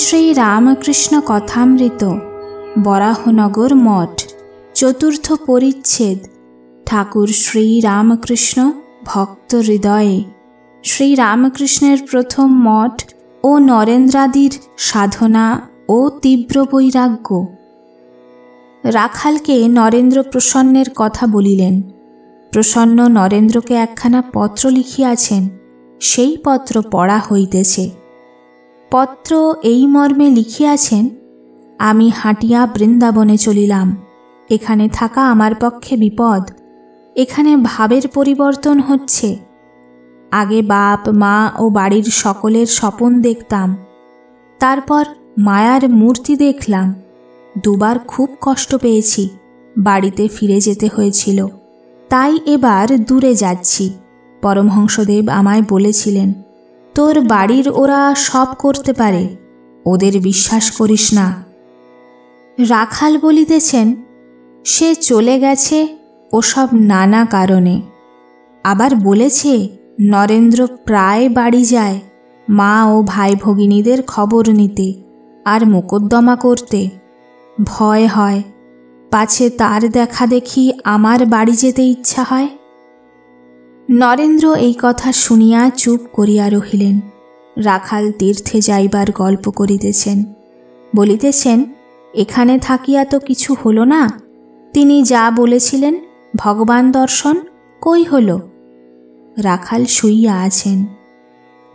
শ্রী রামকৃষ্ণ কথামৃত বরাহনগর মঠ চতুর্থ পরিচ্ছেদ। ঠাকুর শ্রী রামকৃষ্ণ ভক্ত হৃদয়ে। শ্রী রামকৃষ্ণের প্রথম মঠ ও নরেন্দ্রাদির সাধনা ও তীব্র বৈরাগ্য। রাখালকে নরেন্দ্র প্রসন্নের কথা বলিলেন। প্রসন্ন নরেন্দ্রকে একখানা পত্র লিখিয়াছেন, সেই পত্র পড়া হইতেছে। পত্র এই মর্মে লিখিয়াছেন, আমি হাঁটিয়া বৃন্দাবনে চলিলাম। এখানে থাকা আমার পক্ষে বিপদ। এখানে ভাবের পরিবর্তন হচ্ছে। আগে বাপ মা ও বাড়ির সকলের স্বপন দেখতাম, তারপর মায়ার মূর্তি দেখলাম। দুবার খুব কষ্ট পেয়েছি, বাড়িতে ফিরে যেতে হয়েছিল। তাই এবার দূরে যাচ্ছি। পরমহংসদেব আমায় বলেছিলেন, তোর বাড়ির ওরা সব করতে পারে, ওদের বিশ্বাস করিস না। রাখাল বলিতেছেন, সে চলে গেছে ওসব নানা কারণে। আবার বলেছে নরেন্দ্র প্রায় বাড়ি যায় মা ও ভাই ভগিনীদের খবর নিতে আর মোকদ্দমা করতে। ভয় হয়, পাছে তার দেখা দেখি আমার বাড়ি যেতে ইচ্ছা হয়। নরেন্দ্র এই কথা শুনিয়া চুপ করিয়া রহিলেন। রাখাল তীর্থে যাইবার গল্প করিতেছেন। বলিতেছেন, এখানে থাকিয়া তো কিছু হলো না। তিনি যা বলেছিলেন ভগবান দর্শন কই হল? রাখাল শুইয়া আছেন।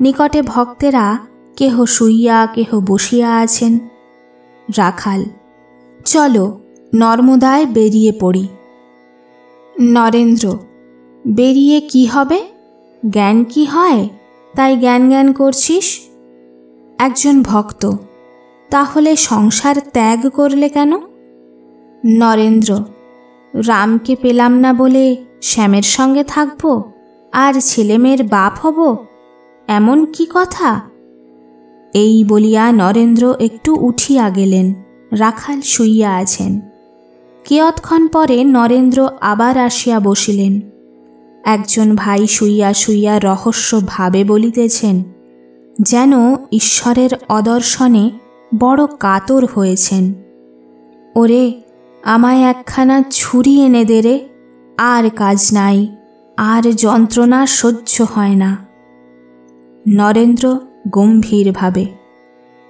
নিকটে ভক্তেরা কেহ শুইয়া কেহ বসিয়া আছেন। রাখাল, চলো নর্মদায় বেরিয়ে পড়ি। নরেন্দ্র, বেরিয়ে কি হবে? জ্ঞান কি হয় তাই জ্ঞান জ্ঞান করছিস? একজন ভক্ত, তাহলে সংসার ত্যাগ করলে কেন? নরেন্দ্র, রামকে পেলাম না বলে শ্যামের সঙ্গে থাকব আর ছেলেমেয়ের বাপ হব, এমন কি কথা? এই বলিয়া নরেন্দ্র একটু উঠিয়া গেলেন। রাখাল শুইয়া আছেন। কিয়ৎক্ষণ পরে নরেন্দ্র আবার আসিয়া বসিলেন। একজন ভাই শুইয়া শুইয়া রহস্য ভাবে বলিতেছেন, যেন ঈশ্বরের অদর্শনে বড় কাতর হয়েছেন। ওরে, আমায় একখানা ছুরি এনে দে রে, আর কাজ নাই, আর যন্ত্রণা সহ্য হয় না। নরেন্দ্র গম্ভীরভাবে,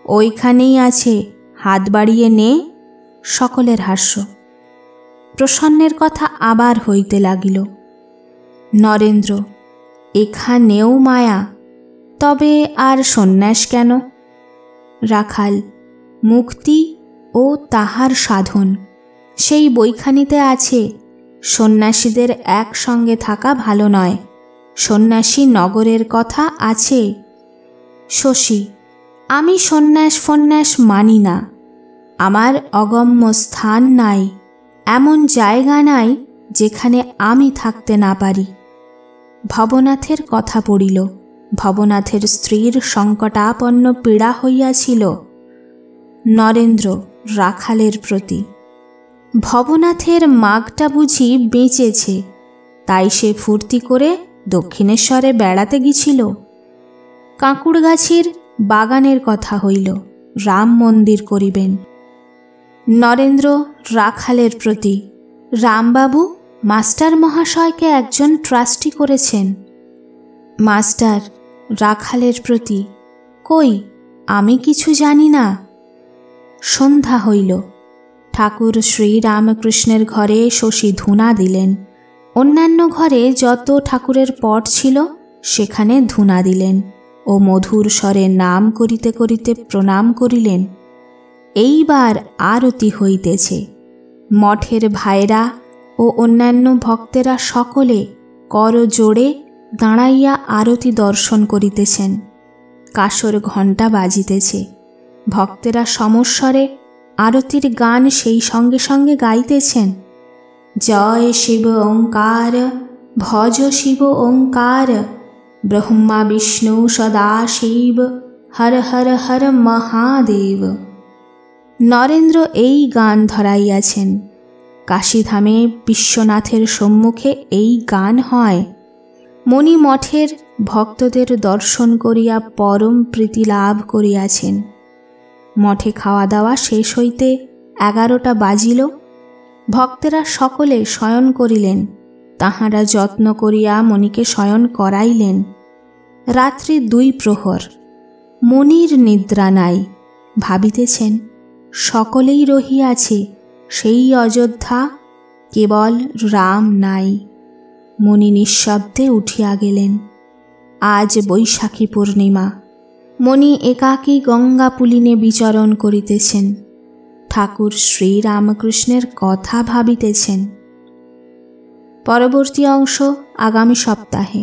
ওইখানেই আছে, হাত বাড়িয়ে নে। সকলের হাস্য। প্রসন্নের কথা আবার হইতে লাগিল। নরেন্দ্র, এখানেও মায়া, তবে আর সন্ন্যাস কেন? রাখাল, মুক্তি ও তাহার সাধন, সেই বইখানিতে আছে। সন্ন্যাসীদের একসঙ্গে থাকা ভালো নয়। সন্ন্যাসী নগরের কথা আছে। শশী, আমি সন্ন্যাস ফন্যাস মানি না। আমার অগম্য স্থান নাই, এমন জায়গা নাই যেখানে আমি থাকতে না পারি। ভবনাথের কথা পড়িল। ভবনাথের স্ত্রীর সংকটাপন্ন পীড়া হইয়াছিল। নরেন্দ্র রাখালের প্রতি, ভবনাথের মাগটা বুঝি বেঁচেছে, তাই সে ফুর্তি করে দক্ষিণেশ্বরে বেড়াতে গিয়েছিল। কাঁকুড়গাছির বাগানের কথা হইল, রাম মন্দির করিবেন। নরেন্দ্র রাখালের প্রতি, রামবাবু মাস্টার মহাশয়কে একজন ট্রাস্টি করেছেন। মাস্টার রাখালের প্রতি, কই, আমি কিছু জানি না। সন্ধ্যা হইল। ঠাকুর শ্রী রামকৃষ্ণের ঘরে শশী ধূনা দিলেন। অন্যান্য ঘরে যত ঠাকুরের পট ছিল সেখানে ধূনা দিলেন ও মধুর স্বরে নাম করিতে করিতে প্রণাম করিলেন। এইবার আরতি হইতেছে। মঠের ভাইরা ও অন্যান্য ভক্তেরা সকলে কর জোড়ে দাঁড়াইয়া আরতি দর্শন করিতেছেন। কাসর ঘণ্টা বাজিতেছে। ভক্তেরা সমস্বরে আরতির গান সেই সঙ্গে সঙ্গে গাইতেছেন। জয় শিব ওঙ্কার, ভজ শিব ওঙ্কার, ব্রহ্মা বিষ্ণু সদাশিব, হর হর হর মহাদেব। নরেন্দ্র এই গান ধরাইয়াছেন। কাশীধামে বিশ্বনাথের সম্মুখে এই গান হয়। মণি মঠের ভক্তদের দর্শন করিয়া পরম প্রীতি লাভ করিয়াছেন। মঠে খাওয়া দাওয়া শেষ হইতে 11টা বাজিল। ভক্তেরা সকলে শয়ন করিলেন। তাহারা যত্ন করিয়া মণিকে শয়ন করাইলেন। রাত্রি 2 প্রহর। মণির নিদ্রা নাই। ভাবিতেছেন, সকলেই রহিয়াছে, সেই অযোধ্যা, কেবল রাম নাই। মণি নিঃশব্দে উঠিয়া গেলেন। আজ বৈশাখী পূর্ণিমা। মণি একাকী গঙ্গা পুলিনে বিচরণ করিতেছেন। ঠাকুর শ্রীরামকৃষ্ণের কথা ভাবিতেছেন। পরবর্তী অংশ আগামী সপ্তাহে।